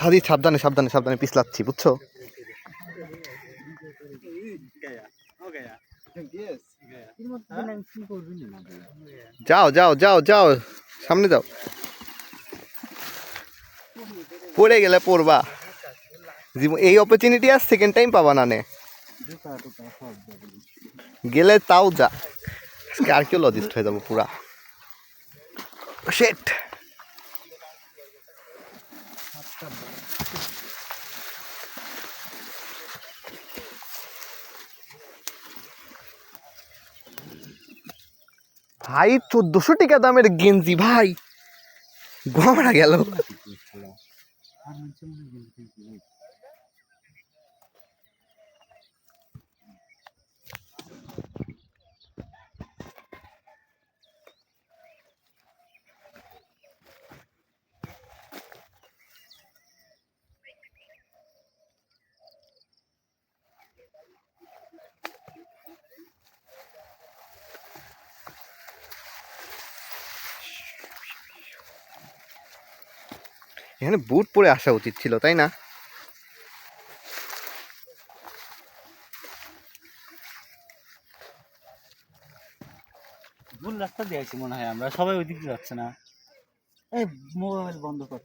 হাদি সাবধানে সাবধানে সাবধানে পিছলাচ্ছি বুঝছো। যাও যাও যাও যাও সামনে যাও, পড়ে গেলে পড়বা, এই অপরচুনিটি আর সেকেন্ড টাইম পাবা না নে, গেলে তাও যা, আজকে আর্কিওলজিস্ট হয়ে যাবো পুরা। শিট ভাই 1400 টাকা দামের গেঞ্জি ভাই, গোমরা গেল। এখানে বুট পরে আসা উচিত ছিল তাই না? ভুল রাস্তা দিয়ে আসি মনে হয়, আমরা সবাই ওই দিকে যাচ্ছে না। এই মোবাইল বন্ধ কর।